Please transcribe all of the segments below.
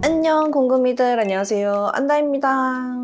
안녕 궁금이들, 안녕하세요, 안다입니다.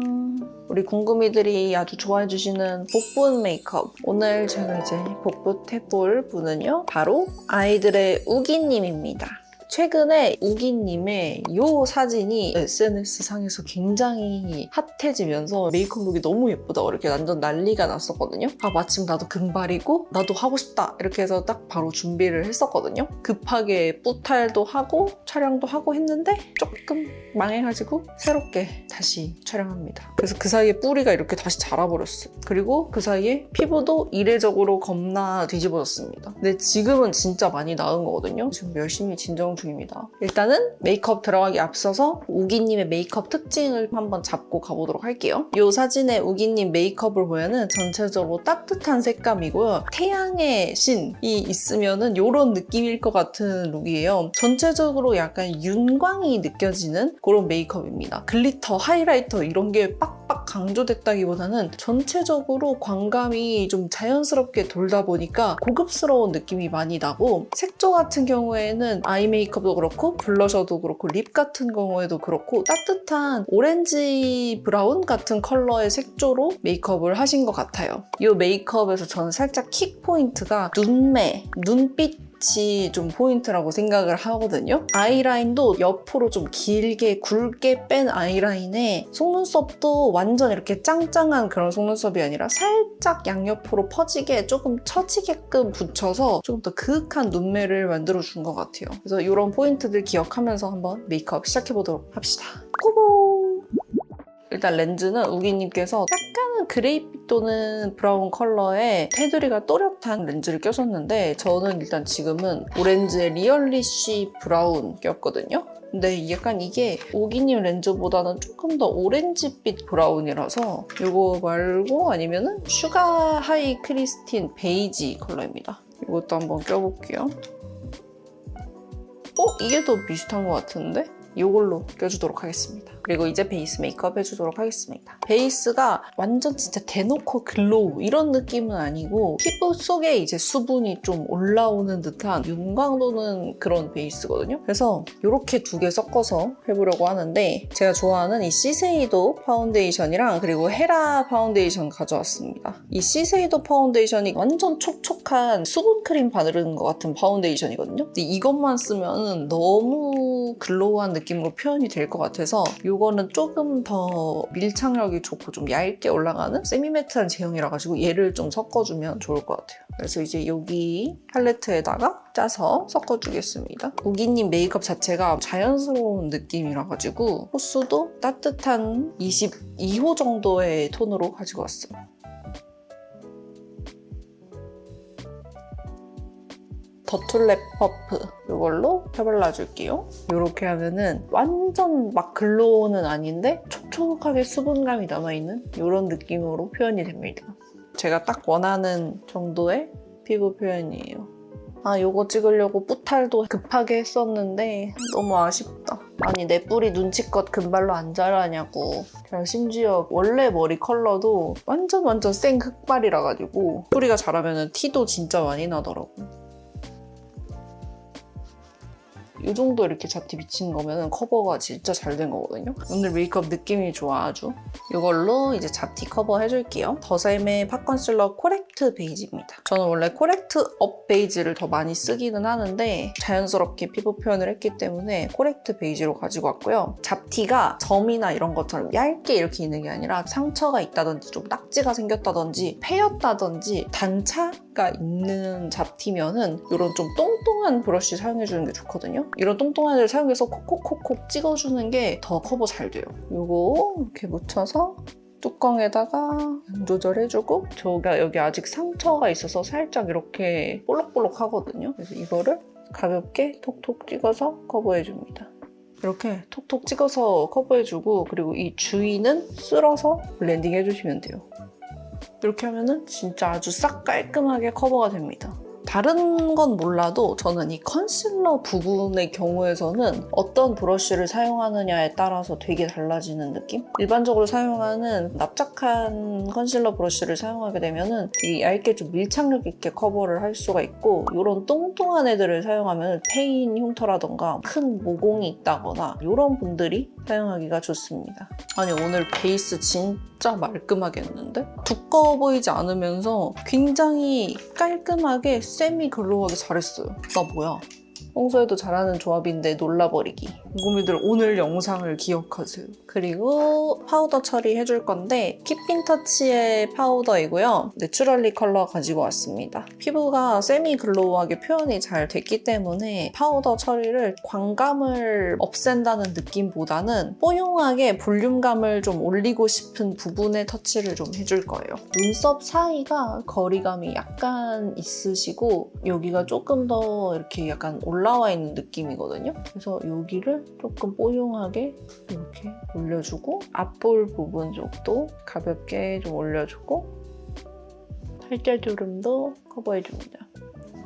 우리 궁금이들이 아주 좋아해주시는 복분 메이크업, 오늘 제가 이제 복붙해볼 분은요 바로 아이들의 우기님입니다. 최근에 우기님의 이 사진이 SNS상에서 굉장히 핫해지면서 메이크업 룩이 너무 예쁘다 이렇게 완전 난리가 났었거든요. 아, 마침 나도 금발이고 나도 하고 싶다 이렇게 해서 딱 바로 준비를 했었거든요. 급하게 뿌탈도 하고 촬영도 하고 했는데 조금 망해가지고 새롭게 다시 촬영합니다. 그래서 그 사이에 뿌리가 이렇게 다시 자라버렸어요. 그리고 그 사이에 피부도 이례적으로 겁나 뒤집어졌습니다. 근데 지금은 진짜 많이 나은 거거든요. 지금 열심히 진정 중입니다. 일단은 메이크업 들어가기 앞서서 우기님의 메이크업 특징을 한번 잡고 가보도록 할게요. 이 사진에 우기님 메이크업을 보면은 전체적으로 따뜻한 색감이고요. 태양의 신이 있으면은 이런 느낌일 것 같은 룩이에요. 전체적으로 약간 윤광이 느껴지는 그런 메이크업입니다. 글리터, 하이라이터 이런 게 빡빡 강조됐다기보다는 전체적으로 광감이 좀 자연스럽게 돌다 보니까 고급스러운 느낌이 많이 나고, 색조 같은 경우에는 아이 메이크업도 그렇고 블러셔도 그렇고 립 같은 경우에도 그렇고 따뜻한 오렌지 브라운 같은 컬러의 색조로 메이크업을 하신 것 같아요. 이 메이크업에서 저는 살짝 킥 포인트가 눈매, 눈빛 이 좀 포인트라고 생각을 하거든요. 아이라인도 옆으로 좀 길게 굵게 뺀 아이라인에 속눈썹도 완전 이렇게 짱짱한 그런 속눈썹이 아니라 살짝 양옆으로 퍼지게 조금 처지게끔 붙여서 조금 더 그윽한 눈매를 만들어준 것 같아요. 그래서 이런 포인트들 기억하면서 한번 메이크업 시작해보도록 합시다. 고고! 일단 렌즈는 우기님께서 약간은 그레이빛 또는 브라운 컬러의 테두리가 또렷한 렌즈를 껴줬는데, 저는 일단 지금은 오렌지의 리얼리쉬 브라운 꼈거든요. 근데 약간 이게 우기님 렌즈보다는 조금 더 오렌지빛 브라운이라서 이거 말고 아니면은 슈가 하이 크리스틴 베이지 컬러입니다. 이것도 한번 껴볼게요. 이게 더 비슷한 것 같은데? 이걸로 껴주도록 하겠습니다. 그리고 이제 베이스 메이크업 해주도록 하겠습니다. 베이스가 완전 진짜 대놓고 글로우 이런 느낌은 아니고 피부 속에 이제 수분이 좀 올라오는 듯한 윤광 도는 그런 베이스거든요. 그래서 이렇게 두 개 섞어서 해보려고 하는데, 제가 좋아하는 이 시세이도 파운데이션이랑 그리고 헤라 파운데이션 가져왔습니다. 이 시세이도 파운데이션이 완전 촉촉한 수분크림 바르는 것 같은 파운데이션이거든요. 근데 이것만 쓰면 너무 글로우한 느낌으로 표현이 될 것 같아서 이거는 조금 더 밀착력이 좋고 좀 얇게 올라가는 세미매트한 제형이라 가지고 얘를 좀 섞어주면 좋을 것 같아요. 그래서 이제 여기 팔레트에다가 짜서 섞어주겠습니다. 우기님 메이크업 자체가 자연스러운 느낌이라 가지고 호수도 따뜻한 22호 정도의 톤으로 가지고 왔어요. 더툴랩 퍼프 이걸로 펴발라줄게요. 이렇게 하면은 완전 막 글로우는 아닌데 촉촉하게 수분감이 남아있는 이런 느낌으로 표현이 됩니다. 제가 딱 원하는 정도의 피부 표현이에요. 이거 찍으려고 뿌탈도 급하게 했었는데 너무 아쉽다. 아니, 내 뿌리 눈치껏 금발로 안 자라냐고. 제가 심지어 원래 머리 컬러도 완전 생 흑발이라 가지고 뿌리가 자라면 티도 진짜 많이 나더라고. 이 정도 이렇게 잡티 비친 거면 커버가 진짜 잘 된 거거든요. 오늘 메이크업 느낌이 좋아 아주. 이걸로 이제 잡티 커버 해줄게요. 더샘의 팝 컨실러 코렉트 베이지입니다. 저는 원래 코렉트 업 베이지를 더 많이 쓰기는 하는데 자연스럽게 피부 표현을 했기 때문에 코렉트 베이지로 가지고 왔고요. 잡티가 점이나 이런 것처럼 얇게 이렇게 있는 게 아니라 상처가 있다든지 좀 딱지가 생겼다든지 패였다든지 단차가 있는 잡티면은 이런 좀 똥똥한 브러쉬 사용해주는 게 좋거든요. 이런 똥똥한 애를 사용해서 콕콕콕콕 찍어주는 게 더 커버 잘 돼요. 이거 이렇게 묻혀서 뚜껑에다가 양 조절해주고, 저가 여기 아직 상처가 있어서 살짝 이렇게 볼록볼록 하거든요. 그래서 이거를 가볍게 톡톡 찍어서 커버해줍니다. 이렇게 톡톡 찍어서 커버해주고, 그리고 이 주위는 쓸어서 블렌딩 해주시면 돼요. 이렇게 하면은 진짜 아주 싹 깔끔하게 커버가 됩니다. 다른 건 몰라도 저는 이 컨실러 부분의 경우에서는 어떤 브러쉬를 사용하느냐에 따라서 되게 달라지는 느낌? 일반적으로 사용하는 납작한 컨실러 브러쉬를 사용하게 되면은 되게 얇게 좀 밀착력 있게 커버를 할 수가 있고, 이런 똥똥한 애들을 사용하면 페인 흉터라던가 큰 모공이 있다거나 이런 분들이 사용하기가 좋습니다. 아니 오늘 베이스 진짜 말끔하게 했는데? 두꺼워 보이지 않으면서 굉장히 깔끔하게 세미 글로우하게 잘했어요. 나 뭐야? 평소에도 잘하는 조합인데 놀라버리기. 궁금이들 오늘 영상을 기억하세요. 그리고 파우더 처리해줄 건데 킵핀터치의 파우더이고요. 내추럴리 컬러 가지고 왔습니다. 피부가 세미 글로우하게 표현이 잘 됐기 때문에 파우더 처리를 광감을 없앤다는 느낌보다는 뽀용하게 볼륨감을 좀 올리고 싶은 부분에 터치를 좀 해줄 거예요. 눈썹 사이가 거리감이 약간 있으시고 여기가 조금 더 이렇게 약간 올라와 있는 느낌이거든요. 그래서 여기를 조금 뽀용하게 이렇게 올려주고 앞볼 부분 쪽도 가볍게 좀 올려주고 팔자주름도 커버해줍니다.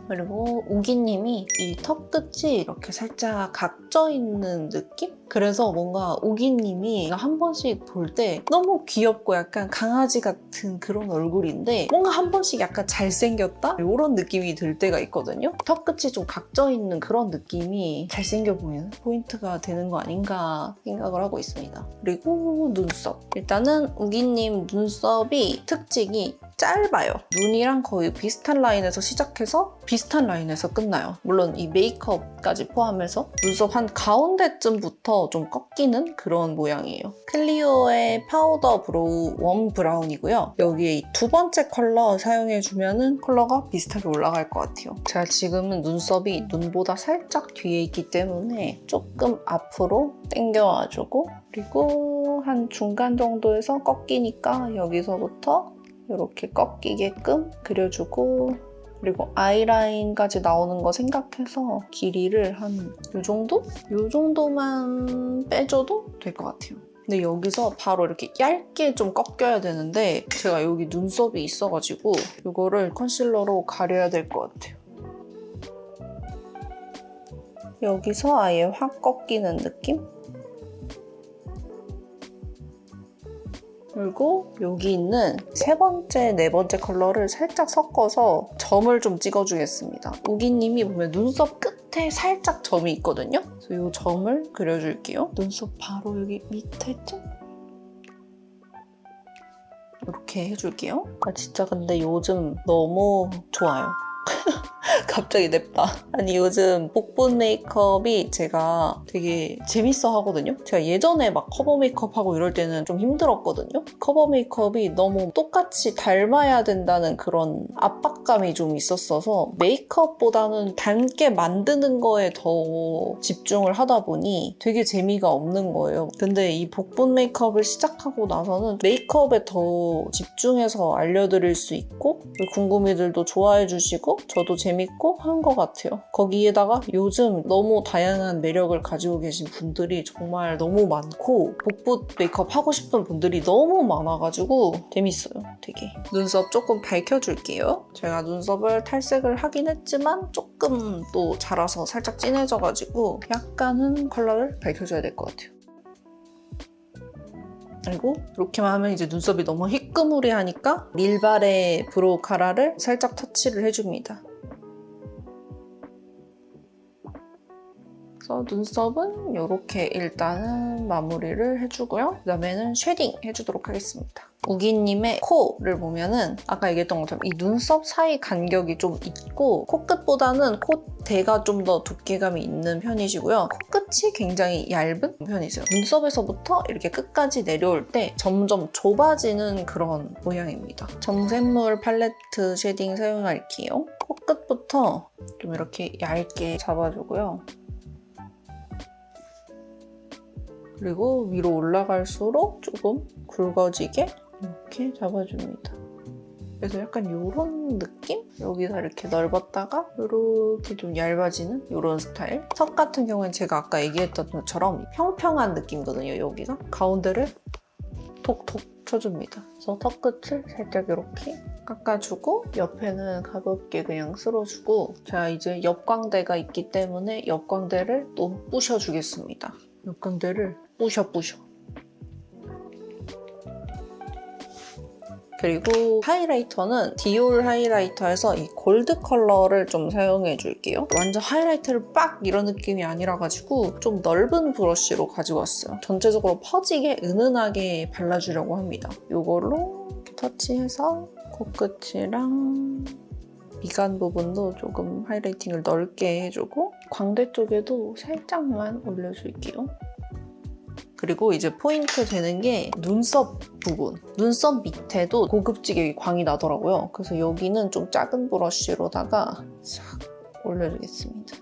그리고 우기님이 이 턱 끝이 이렇게 살짝 각져 있는 느낌? 그래서 뭔가 우기님이 한 번씩 볼 때 너무 귀엽고 약간 강아지 같은 그런 얼굴인데 뭔가 한 번씩 약간 잘생겼다? 이런 느낌이 들 때가 있거든요. 턱 끝이 좀 각져 있는 그런 느낌이 잘생겨 보이는 포인트가 되는 거 아닌가 생각을 하고 있습니다. 그리고 눈썹. 일단은 우기님 눈썹이 특징이 짧아요. 눈이랑 거의 비슷한 라인에서 시작해서 비슷한 라인에서 끝나요. 물론 이 메이크업까지 포함해서 눈썹 한 가운데쯤부터 좀 꺾이는 그런 모양이에요. 클리오의 파우더 브로우 웜 브라운이고요. 여기에 이 두 번째 컬러 사용해주면 컬러가 비슷하게 올라갈 것 같아요. 제가 지금은 눈썹이 눈보다 살짝 뒤에 있기 때문에 조금 앞으로 당겨와주고 그리고 한 중간 정도에서 꺾이니까 여기서부터 이렇게 꺾이게끔 그려주고 그리고 아이라인까지 나오는 거 생각해서 길이를 한 이 정도? 이 정도만 빼줘도 될 것 같아요. 근데 여기서 바로 이렇게 얇게 좀 꺾여야 되는데 제가 여기 눈썹이 있어가지고 이거를 컨실러로 가려야 될 것 같아요. 여기서 아예 확 꺾이는 느낌? 그리고 여기 있는 세 번째, 네 번째 컬러를 살짝 섞어서 점을 좀 찍어주겠습니다. 우기님이 보면 눈썹 끝에 살짝 점이 있거든요. 그래서 이 점을 그려줄게요. 눈썹 바로 여기 밑에쯤? 이렇게 해줄게요. 아 진짜 근데 요즘 너무 좋아요. 갑자기 냅다. 아니 요즘 복분 메이크업이 제가 되게 재밌어 하거든요. 제가 예전에 막 커버 메이크업 하고 이럴 때는 좀 힘들었거든요. 커버 메이크업이 너무 똑같이 닮아야 된다는 그런 압박감이 좀 있었어서 메이크업보다는 닮게 만드는 거에 더 집중을 하다 보니 되게 재미가 없는 거예요. 근데 이 복분 메이크업을 시작하고 나서는 메이크업에 더 집중해서 알려드릴 수 있고 궁금이들도 좋아해 주시고 저도 재밌고 한 것 같아요. 거기에다가 요즘 너무 다양한 매력을 가지고 계신 분들이 정말 너무 많고 복부 메이크업 하고 싶은 분들이 너무 많아가지고 재밌어요. 되게. 눈썹 조금 밝혀줄게요. 제가 눈썹을 탈색을 하긴 했지만 조금 또 자라서 살짝 진해져가지고 약간은 컬러를 밝혀줘야 될 것 같아요. 그리고 이렇게만 하면 이제 눈썹이 너무 희끄무리하니까 릴발의 브로우 카라를 살짝 터치를 해줍니다. 그래서 눈썹은 이렇게 일단은 마무리를 해주고요. 그 다음에는 쉐딩 해주도록 하겠습니다. 우기님의 코를 보면은 아까 얘기했던 것처럼 이 눈썹 사이 간격이 좀 있고 코끝보다는 콧대가 좀 더 두께감이 있는 편이시고요. 코끝이 굉장히 얇은 편이세요. 눈썹에서부터 이렇게 끝까지 내려올 때 점점 좁아지는 그런 모양입니다. 정샘물 팔레트 쉐딩 사용할게요. 코끝부터 좀 이렇게 얇게 잡아주고요. 그리고 위로 올라갈수록 조금 굵어지게 이렇게 잡아줍니다. 그래서 약간 이런 느낌? 여기서 이렇게 넓었다가 이렇게 좀 얇아지는 이런 스타일. 턱 같은 경우는 제가 아까 얘기했던 것처럼 평평한 느낌이거든요, 여기가. 가운데를 톡톡 붙여줍니다. 그래서 턱끝을 살짝 이렇게 깎아주고 옆에는 가볍게 그냥 쓸어주고 자 이제 옆광대가 있기 때문에 옆광대를 또 부셔주겠습니다. 옆광대를 부셔 그리고 하이라이터는 디올 하이라이터에서 이 골드 컬러를 좀 사용해 줄게요. 완전 하이라이터를 빡 이런 느낌이 아니라 가지고 좀 넓은 브러쉬로 가지고 왔어요. 전체적으로 퍼지게 은은하게 발라주려고 합니다. 이걸로 이렇게 터치해서 코끝이랑 미간 부분도 조금 하이라이팅을 넓게 해주고 광대 쪽에도 살짝만 올려줄게요. 그리고 이제 포인트 되는 게 눈썹 부분. 눈썹 밑에도 고급지게 광이 나더라고요. 그래서 여기는 좀 작은 브러쉬로다가 싹 올려주겠습니다.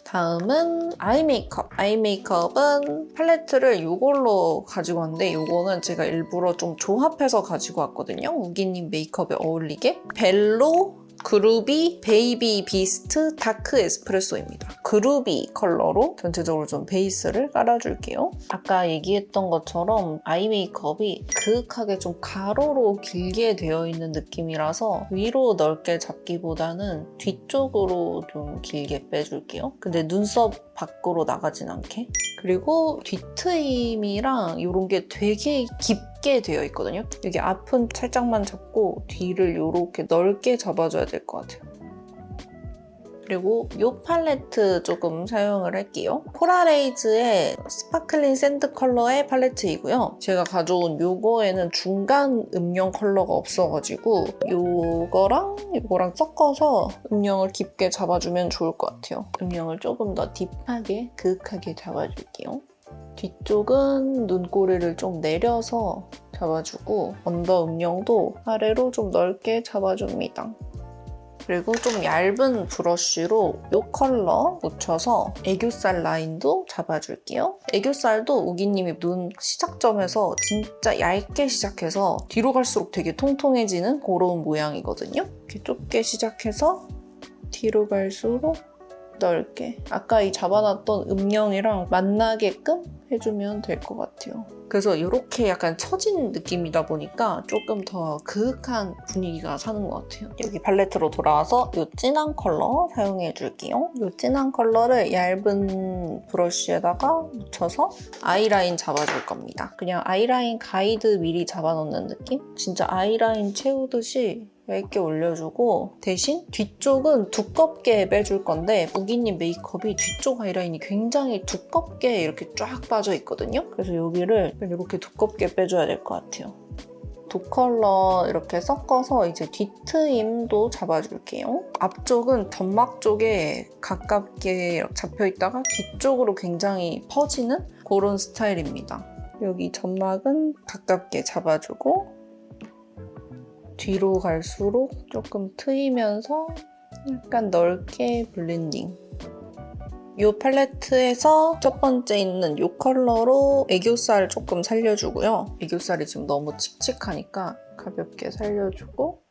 다음은 아이 메이크업. 아이 메이크업은 팔레트를 이걸로 가지고 왔는데 이거는 제가 일부러 좀 조합해서 가지고 왔거든요. 우기님 메이크업에 어울리게. 벨로 그루비 베이비 비스트 다크 에스프레소입니다. 그루비 컬러로 전체적으로 좀 베이스를 깔아줄게요. 아까 얘기했던 것처럼 아이 메이크업이 그윽하게 좀 가로로 길게 되어 있는 느낌이라서 위로 넓게 잡기보다는 뒤쪽으로 좀 길게 빼줄게요. 근데 눈썹 밖으로 나가진 않게. 그리고 뒤트임이랑 이런 게 되게 깊게 되어 있거든요. 여기 앞은 살짝만 잡고 뒤를 이렇게 넓게 잡아줘야 될 것 같아요. 그리고 이 팔레트 조금 사용을 할게요. 포라레이즈의 스파클링 샌드 컬러의 팔레트이고요. 제가 가져온 이거에는 중간 음영 컬러가 없어가지고 이거랑 섞어서 음영을 깊게 잡아주면 좋을 것 같아요. 음영을 조금 더 딥하게, 그윽하게 잡아줄게요. 뒤쪽은 눈꼬리를 좀 내려서 잡아주고 언더 음영도 아래로 좀 넓게 잡아줍니다. 그리고 좀 얇은 브러쉬로 이 컬러 묻혀서 애교살 라인도 잡아줄게요. 애교살도 우기님이 눈 시작점에서 진짜 얇게 시작해서 뒤로 갈수록 되게 통통해지는 그런 모양이거든요. 이렇게 좁게 시작해서 뒤로 갈수록 넓게 아까 이 잡아놨던 음영이랑 만나게끔 해주면 될 것 같아요. 그래서 이렇게 약간 처진 느낌이다 보니까 조금 더 그윽한 분위기가 사는 것 같아요. 여기 팔레트로 돌아와서 이 진한 컬러 사용해 줄게요. 이 진한 컬러를 얇은 브러쉬에다가 묻혀서 아이라인 잡아줄 겁니다. 그냥 아이라인 가이드 미리 잡아놓는 느낌? 진짜 아이라인 채우듯이 얇게 올려주고 대신 뒤쪽은 두껍게 빼줄 건데 우기님 메이크업이 뒤쪽 아이라인이 굉장히 두껍게 이렇게 쫙 빠져 있거든요. 그래서 여기를 이렇게 두껍게 빼줘야 될 것 같아요. 두 컬러 이렇게 섞어서 이제 뒤트임도 잡아줄게요. 앞쪽은 점막 쪽에 가깝게 잡혀있다가 뒤쪽으로 굉장히 퍼지는 그런 스타일입니다. 여기 점막은 가깝게 잡아주고 뒤로 갈수록 조금 트이면서 약간 넓게 블렌딩. 이 팔레트에서 첫 번째 있는 이 컬러로 애교살 조금 살려주고요. 애교살이 지금 너무 칙칙하니까 가볍게 살려주고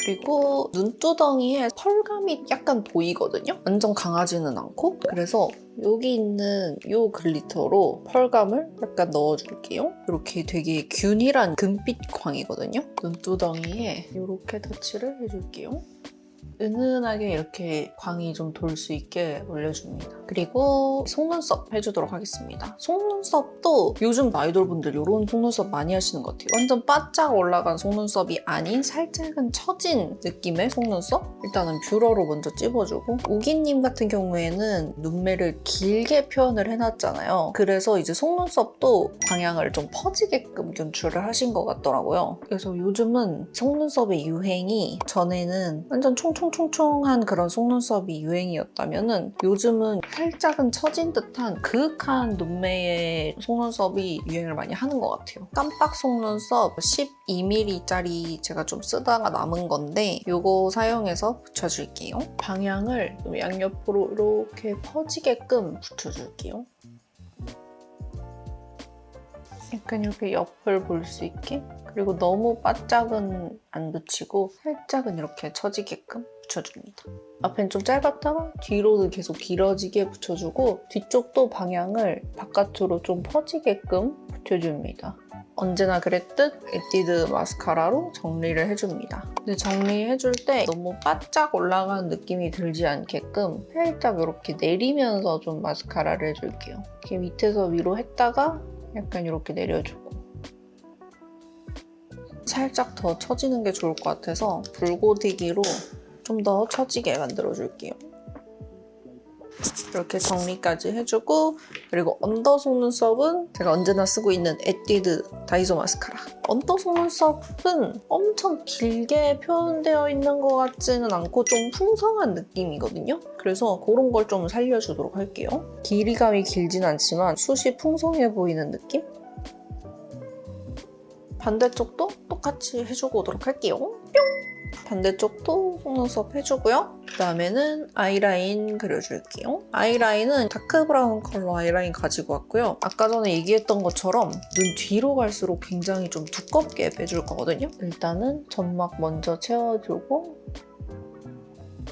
그리고 눈두덩이에 펄감이 약간 보이거든요? 완전 강하지는 않고 그래서 여기 있는 이 글리터로 펄감을 약간 넣어줄게요. 이렇게 되게 균일한 금빛 광이거든요? 눈두덩이에 이렇게 터치를 해줄게요. 은은하게 이렇게 광이 좀 돌 수 있게 올려줍니다. 그리고 속눈썹 해주도록 하겠습니다. 속눈썹도 요즘 아이돌분들 이런 속눈썹 많이 하시는 것 같아요. 완전 바짝 올라간 속눈썹이 아닌 살짝은 처진 느낌의 속눈썹? 일단은 뷰러로 먼저 찝어주고 우기님 같은 경우에는 눈매를 길게 표현을 해놨잖아요. 그래서 이제 속눈썹도 방향을 좀 퍼지게끔 연출을 하신 것 같더라고요. 그래서 요즘은 속눈썹의 유행이 전에는 완전 총총총총한 그런 속눈썹이 유행이었다면은 요즘은 살짝은 처진 듯한 그윽한 눈매의 속눈썹이 유행을 많이 하는 것 같아요. 깜빡 속눈썹 12mm짜리 제가 좀 쓰다가 남은 건데 이거 사용해서 붙여줄게요. 방향을 좀 양옆으로 이렇게 퍼지게끔 붙여줄게요. 약간 이렇게 옆을 볼 수 있게, 그리고 너무 바짝은 안 붙이고 살짝은 이렇게 처지게끔 붙여줍니다. 앞엔 좀 짧았다가 뒤로는 계속 길어지게 붙여주고 뒤쪽도 방향을 바깥으로 좀 퍼지게끔 붙여줍니다. 언제나 그랬듯 에뛰드 마스카라로 정리를 해줍니다. 근데 정리해줄 때 너무 바짝 올라가는 느낌이 들지 않게끔 살짝 이렇게 내리면서 좀 마스카라를 해줄게요. 이렇게 밑에서 위로 했다가 약간 이렇게 내려주고, 살짝 더 처지는 게 좋을 것 같아서 붉고디기로 좀 더 처지게 만들어줄게요. 이렇게 정리까지 해주고, 그리고 언더 속눈썹은 제가 언제나 쓰고 있는 에뛰드 다이소 마스카라. 언더 속눈썹은 엄청 길게 표현되어 있는 것 같지는 않고 좀 풍성한 느낌이거든요. 그래서 그런 걸 좀 살려주도록 할게요. 길이감이 길진 않지만 숱이 풍성해 보이는 느낌? 반대쪽도 똑같이 해주고 오도록 할게요. 뿅! 반대쪽도 속눈썹 해주고요. 그 다음에는 아이라인 그려줄게요. 아이라인은 다크 브라운 컬러 아이라인 가지고 왔고요. 아까 전에 얘기했던 것처럼 눈 뒤로 갈수록 굉장히 좀 두껍게 빼줄 거거든요. 일단은 점막 먼저 채워주고,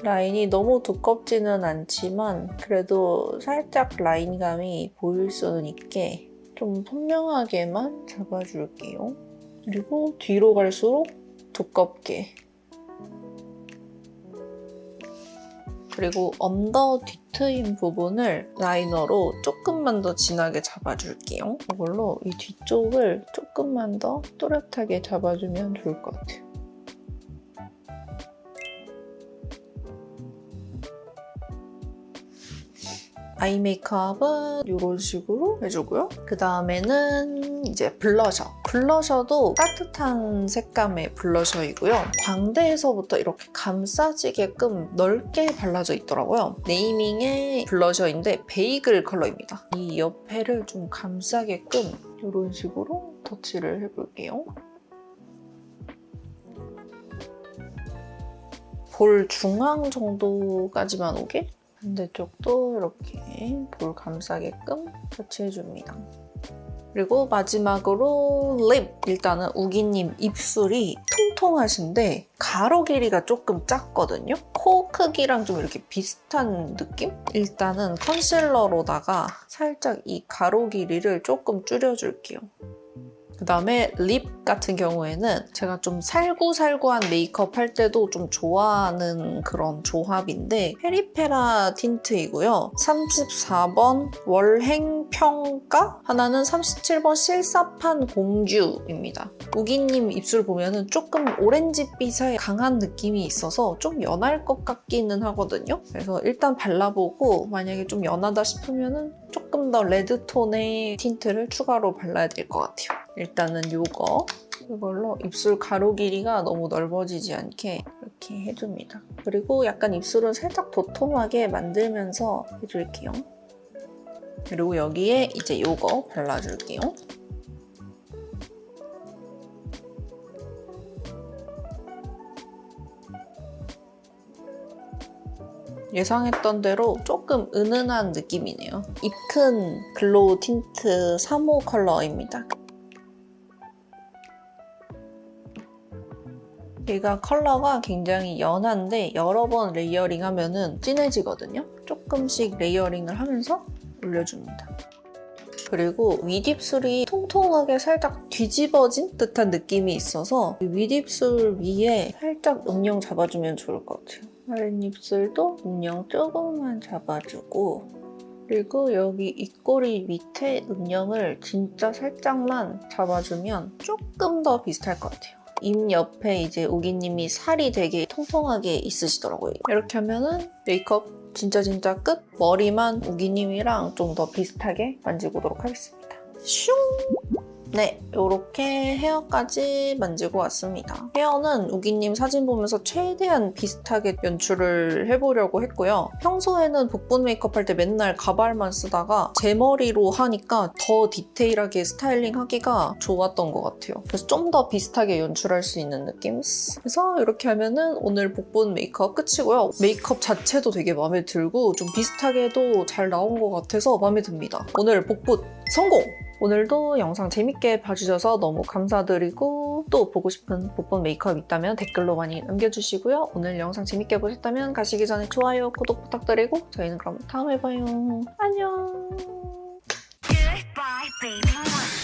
라인이 너무 두껍지는 않지만 그래도 살짝 라인감이 보일 수는 있게 좀 선명하게만 잡아줄게요. 그리고 뒤로 갈수록 두껍게. 그리고 언더 뒤트임 부분을 라이너로 조금만 더 진하게 잡아줄게요. 이걸로 이 뒤쪽을 조금만 더 또렷하게 잡아주면 좋을 것 같아요. 아이 메이크업은 이런 식으로 해주고요. 그 다음에는 이제 블러셔. 블러셔도 따뜻한 색감의 블러셔이고요. 광대에서부터 이렇게 감싸지게끔 넓게 발라져 있더라고요. 네이밍의 블러셔인데 베이글 컬러입니다. 이 옆에를 좀 감싸게끔 이런 식으로 터치를 해볼게요. 볼 중앙 정도까지만 오게? 반대쪽도 이렇게 볼 감싸게끔 터치해줍니다. 그리고 마지막으로 립! 일단은 우기님 입술이 통통하신데 가로 길이가 조금 작거든요? 코 크기랑 좀 이렇게 비슷한 느낌? 일단은 컨실러로다가 살짝 이 가로 길이를 조금 줄여줄게요. 그 다음에 립 같은 경우에는 제가 좀 살구살구한 메이크업 할 때도 좀 좋아하는 그런 조합인데 페리페라 틴트이고요. 34번 월행평가, 하나는 37번 실사판 공주입니다. 우기님 입술 보면은 조금 오렌지빛의 강한 느낌이 있어서 좀 연할 것 같기는 하거든요. 그래서 일단 발라보고 만약에 좀 연하다 싶으면은 조금 더 레드톤의 틴트를 추가로 발라야 될 것 같아요. 일단은 이걸로 입술 가로 길이가 너무 넓어지지 않게 이렇게 해줍니다. 그리고 약간 입술은 살짝 도톰하게 만들면서 해줄게요. 그리고 여기에 이제 이거 발라줄게요. 예상했던 대로 조금 은은한 느낌이네요. 입큰 글로우 틴트 3호 컬러입니다. 얘가 컬러가 굉장히 연한데 여러 번 레이어링 하면은 진해지거든요. 조금씩 레이어링을 하면서 올려줍니다. 그리고 윗입술이 통통하게 살짝 뒤집어진 듯한 느낌이 있어서 윗입술 위에 살짝 음영 잡아주면 좋을 것 같아요. 아랫입술도 음영 조금만 잡아주고, 그리고 여기 입꼬리 밑에 음영을 진짜 살짝만 잡아주면 조금 더 비슷할 것 같아요. 입 옆에 이제 우기님이 살이 되게 통통하게 있으시더라고요. 이렇게 하면은 메이크업 진짜 끝! 머리만 우기님이랑 좀 더 비슷하게 만지고 오도록 하겠습니다. 슝! 네, 이렇게 헤어까지 만지고 왔습니다. 헤어는 우기님 사진 보면서 최대한 비슷하게 연출을 해보려고 했고요. 평소에는 복분 메이크업 할 때 맨날 가발만 쓰다가 제 머리로 하니까 더 디테일하게 스타일링 하기가 좋았던 것 같아요. 그래서 좀 더 비슷하게 연출할 수 있는 느낌? 그래서 이렇게 하면은 오늘 복분 메이크업 끝이고요. 메이크업 자체도 되게 마음에 들고 좀 비슷하게도 잘 나온 것 같아서 마음에 듭니다. 오늘 복분 성공! 오늘도 영상 재밌게 봐주셔서 너무 감사드리고 또 보고 싶은 복분 메이크업 있다면 댓글로 많이 남겨주시고요. 오늘 영상 재밌게 보셨다면 가시기 전에 좋아요, 구독 부탁드리고 저희는 그럼 다음에 봐요. 안녕. Goodbye, baby.